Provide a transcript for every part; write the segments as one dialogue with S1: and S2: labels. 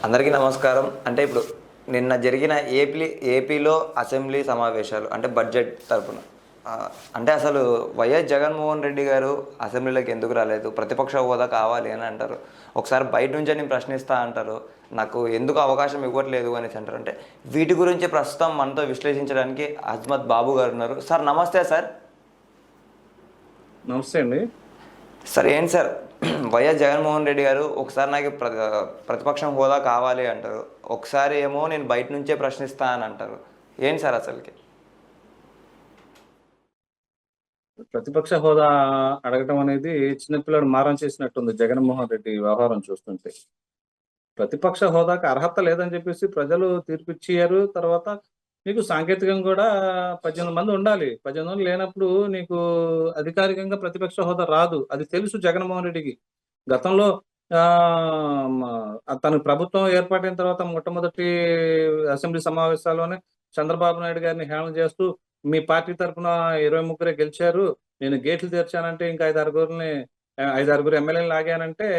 S1: అందరికీ నమస్కారం. అంటే ఇప్పుడు నిన్న జరిగిన ఏపీలో అసెంబ్లీ సమావేశాలు అంటే బడ్జెట్ తరపున అంటే అసలు వైఎస్ జగన్మోహన్ రెడ్డి గారు అసెంబ్లీలోకి ఎందుకు రాలేదు? ప్రతిపక్ష హోదా కావాలి అని అంటారు. ఒకసారి బయట నుంచే నేను ప్రశ్నిస్తా అంటారు. నాకు ఎందుకు అవకాశం ఇవ్వట్లేదు అనేసి అంటారు. అంటే వీటి గురించి ప్రస్తుతం మనతో విశ్లేషించడానికి అజ్మత్ బాబు గారు ఉన్నారు. సార్ నమస్తే సార్.
S2: నమస్తే అండి.
S1: సార్ ఏంటి సార్ వైఎస్ జగన్మోహన్ రెడ్డి గారు ఒకసారి నాకు ప్రతిపక్షం హోదా కావాలి అంటారు, ఒకసారి ఏమో నేను బయట నుంచే ప్రశ్నిస్తా అని అంటారు. ఏంటి సార్ అసలుకి?
S2: ప్రతిపక్ష హోదా అడగటం అనేది చిన్నపిల్లడు మారం చేసినట్టుంది జగన్మోహన్ రెడ్డి వ్యవహారం చూస్తుంటే. ప్రతిపక్ష హోదాకి అర్హత లేదని చెప్పేసి ప్రజలు తీర్పిచ్చారు. తర్వాత నీకు సాంకేతికంగా కూడా 18 మంది ఉండాలి. 18 మంది లేనప్పుడు నీకు అధికారికంగా ప్రతిపక్ష హోదా రాదు. అది తెలుసు జగన్మోహన్ రెడ్డికి. గతంలో తన ప్రభుత్వం ఏర్పాటైన తర్వాత మొట్టమొదటి అసెంబ్లీ సమావేశాల్లోనే చంద్రబాబు నాయుడు గారిని హేళన చేస్తూ, మీ పార్టీ తరఫున 23 గెలిచారు, నేను గేట్లు తెరిచానంటే ఇంకా 5 ఎమ్మెల్యేలు లాగానంటే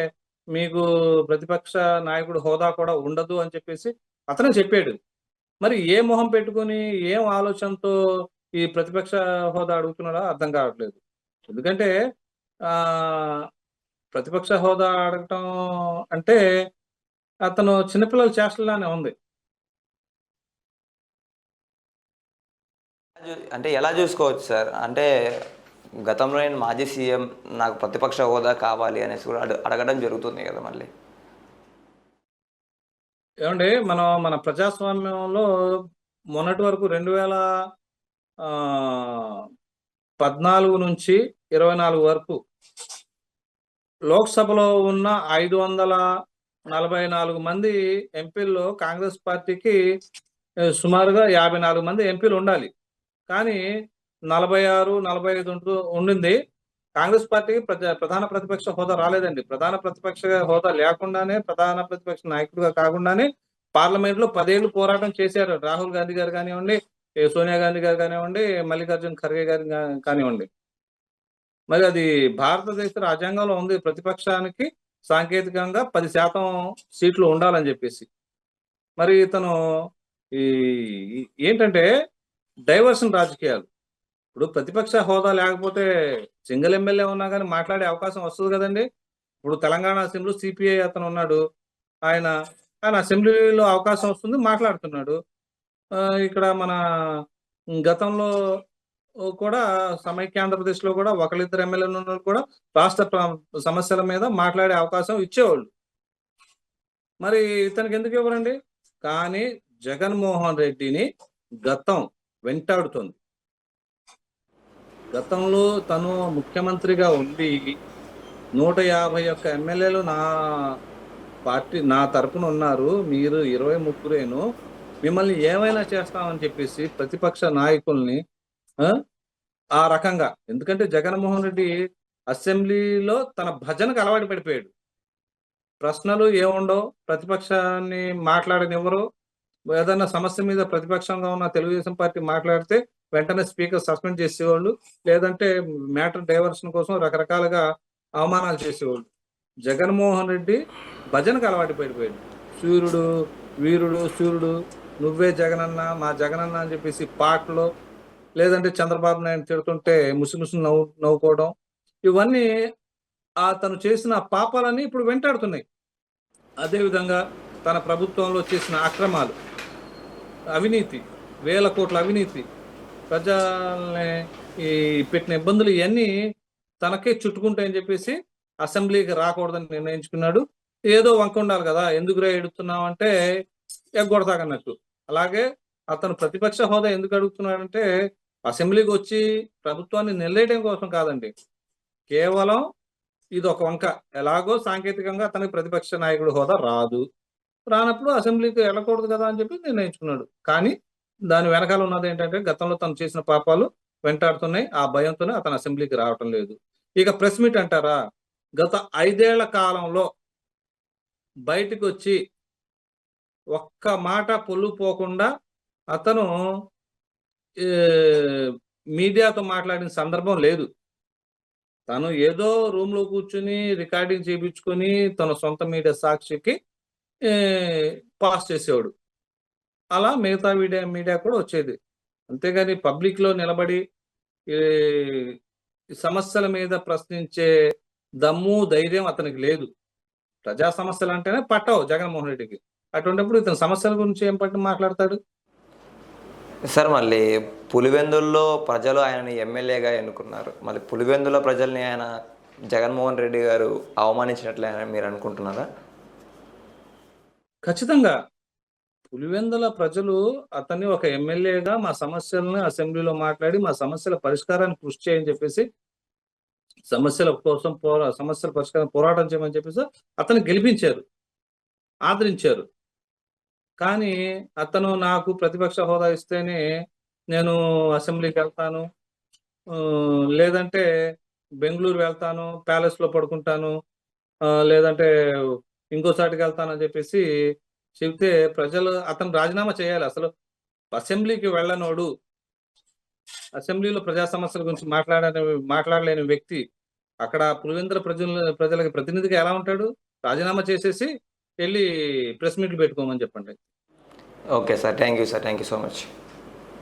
S2: మీకు ప్రతిపక్ష నాయకుడు హోదా కూడా ఉండదు అని చెప్పేసి అతనే చెప్పాడు. మరి ఏ మొహం పెట్టుకొని, ఏం ఆలోచనతో ఈ ప్రతిపక్ష హోదా అడుగుతున్నాడో అర్థం కావట్లేదు. ఎందుకంటే ప్రతిపక్ష హోదా అడగటం అంటే అతను చిన్నపిల్లల చేష్టలానే ఉంది.
S1: అంటే ఎలా చూసుకోవచ్చు సార్? అంటే గతంలో నేను మాజీ సీఎం, నాకు ప్రతిపక్ష హోదా కావాలి అనేసి కూడా అడగడం జరుగుతుంది కదా మళ్ళీ.
S2: ఏమండి, మన ప్రజాస్వామ్యంలో మొన్నటి వరకు 2014 నుంచి 24 వరకు లోక్సభలో ఉన్న 544 మంది ఎంపీల్లో కాంగ్రెస్ పార్టీకి సుమారుగా 54 మంది ఎంపీలు ఉండాలి. కానీ 46, 45 ఉండింది. కాంగ్రెస్ పార్టీకి ప్రధాన ప్రతిపక్ష హోదా రాలేదండి. ప్రధాన ప్రతిపక్ష హోదా లేకుండానే, ప్రధాన ప్రతిపక్ష నాయకుడిగా కాకుండానే పార్లమెంట్ లో 10 ఏళ్ళు పోరాటం చేశారు. రాహుల్ గాంధీ గారు కానివ్వండి, సోనియా గాంధీ గారు కానివ్వండి, మల్లికార్జున ఖర్గే గారు కానివ్వండి. మరి అది భారతదేశ రాజ్యాంగంలో ఉంది, ప్రతిపక్షానికి సాంకేతికంగా 10% సీట్లు ఉండాలని చెప్పేసి. మరి ఇతను ఈ ఏంటంటే డైవర్షన్ రాజకీయాలు. ఇప్పుడు ప్రతిపక్ష హోదా లేకపోతే సింగిల్ ఎమ్మెల్యే ఉన్నా కానీ మాట్లాడే అవకాశం వస్తుంది కదండి. ఇప్పుడు తెలంగాణ అసెంబ్లీ సిపిఐ అతను ఉన్నాడు, ఆయన అసెంబ్లీలో అవకాశం వస్తుంది, మాట్లాడుతున్నాడు. ఇక్కడ మన గతంలో కూడా సమైక్య ఆంధ్రప్రదేశ్ లో కూడా ఒకళ్ళిద్దరు ఎమ్మెల్యేలు ఉన్న కూడా రాష్ట్ర సమస్యల మీద మాట్లాడే అవకాశం ఇచ్చేవాళ్ళు. మరి ఇతనికి ఎందుకు ఇవ్వరండి? కానీ జగన్మోహన్ రెడ్డిని గతం వెంటాడుతుంది. గతంలో తను ముఖ్యమంత్రిగా ఉండి 151 ఎమ్మెల్యేలు నా తరపున ఉన్నారు, మీరు 23 మిమ్మల్ని ఏమైనా చేస్తామని చెప్పేసి ప్రతిపక్ష నాయకుల్ని ఆ రకంగా. ఎందుకంటే జగన్మోహన్ రెడ్డి అసెంబ్లీలో తన భజనకు అలవాటు పడిపోయాడు. ప్రశ్నలు ఏముండవు, ప్రతిపక్షాన్ని మాట్లాడనివ్వరు. ఏదైనా సమస్య మీద ప్రతిపక్షంగా ఉన్న తెలుగుదేశం పార్టీ మాట్లాడితే వెంటనే స్పీకర్ సస్పెండ్ చేసేవాళ్ళు, లేదంటే మ్యాటర్ డైవర్షన్ కోసం రకరకాలుగా అవమానాలు చేసేవాళ్ళు. జగన్మోహన్ రెడ్డి భజనకు అలవాటు పడిపోయాడు. సూర్యుడు, వీరుడు, సూర్యుడు, నువ్వే జగనన్న, మా జగనన్న అని చెప్పేసి పాటలు, లేదంటే చంద్రబాబు నాయుడు తిడుతుంటే ముసిముసి నవ్వుకోవడం, ఇవన్నీ తను చేసిన పాపాలన్నీ ఇప్పుడు వెంటాడుతున్నాయి. అదేవిధంగా తన ప్రభుత్వంలో చేసిన అక్రమాలు, అవినీతి, వేల కోట్ల అవినీతి, ప్రజల్ని పెట్టిన ఇబ్బందులు ఇవన్నీ తనకే చుట్టుకుంటాయని చెప్పేసి అసెంబ్లీకి రాకూడదని నిర్ణయించుకున్నాడు. ఏదో వంక ఉండాలి కదా, ఎందుకురా ఎడుతున్నావంటే ఎగ్గొడతాకన్నట్టు. అలాగే అతను ప్రతిపక్ష హోదా ఎందుకు అడుగుతున్నాడంటే అసెంబ్లీకి వచ్చి ప్రభుత్వాన్ని నిలయడం కోసం కాదండి. కేవలం ఇది ఒక వంక. ఎలాగో సాంకేతికంగా అతనికి ప్రతిపక్ష నాయకుడు హోదా రానప్పుడు అసెంబ్లీకి వెళ్ళకూడదు కదా అని చెప్పి నిర్ణయించుకున్నాడు. కానీ దాని వెనకాల ఉన్నది ఏంటంటే గతంలో తను చేసిన పాపాలు వెంటాడుతున్నాయి. ఆ భయంతోనే అతను అసెంబ్లీకి రావటం లేదు. ఇక ప్రెస్ మీట్ అంటారా, గత 5 ఏళ్ల కాలంలో బయటకు వచ్చి ఒక్క మాట పొల్లు పోకుండా అతను మీడియాతో మాట్లాడిన సందర్భం లేదు. తను ఏదో రూమ్ లో కూర్చుని రికార్డింగ్ చేయించుకొని తన సొంత మీడియా సాక్షికి ఏ, పాస్ చేసేవాడు. అలా మిగతా మీడియా కూడా వచ్చేది. అంతేగాని పబ్లిక్‌లో నిలబడి ఈ ఈ సమస్యల మీద ప్రశ్నించే దమ్ము, ధైర్యం అతనికి లేదు. ప్రజా సమస్యలంటేనే పట్టవు జగన్మోహన్ రెడ్డికి. అటువంటప్పుడు ఇతను సమస్యల గురించి ఏం మాట్లాడతాడు?
S1: సార్ మళ్ళీ పులివెందుల్లో ప్రజలు ఆయనని ఎమ్మెల్యేగా ఎన్నుకున్నారు. మళ్ళీ పులివెందుల ప్రజల్ని ఆయన జగన్మోహన్ రెడ్డి గారు అవమానించినట్లే అని మీరు అనుకుంటున్నారా?
S2: ఖచ్చితంగా. పులివెందుల ప్రజలు అతన్ని ఒక ఎమ్మెల్యేగా మా సమస్యలను అసెంబ్లీలో మాట్లాడి, మా సమస్యల పరిష్కారానికి కృషి చేయని చెప్పేసి, సమస్యల కోసం సమస్యల పరిష్కారం పోరాటం చేయమని చెప్పేసి అతన్ని గెలిపించారు, ఆదరించారు. కానీ అతను నాకు ప్రతిపక్ష హోదా ఇస్తేనే నేను అసెంబ్లీకెళ్తాను. లేదంటే బెంగుళూరు వెళ్తాను, ప్యాలెస్‌లో పడుకుంటాను. లేదంటే ఇంకో చోటికెళ్తానని చెప్పేసి చెబితే ప్రజలు అతను రాజీనామా చేయాలి. అసలు అసెంబ్లీకి వెళ్ళనోడు, అసెంబ్లీలో ప్రజా సమస్యల గురించి మాట్లాడలేని వ్యక్తి అక్కడ పులివెందుల ప్రజలకి ప్రతినిధిగా ఎలా ఉంటాడు? రాజీనామా చేసేసి ఎళ్లి ప్రెస్ మీట్లు పెట్టుకోమని చెప్పండి.
S1: Okay sir. Thank you sir. Thank you so much.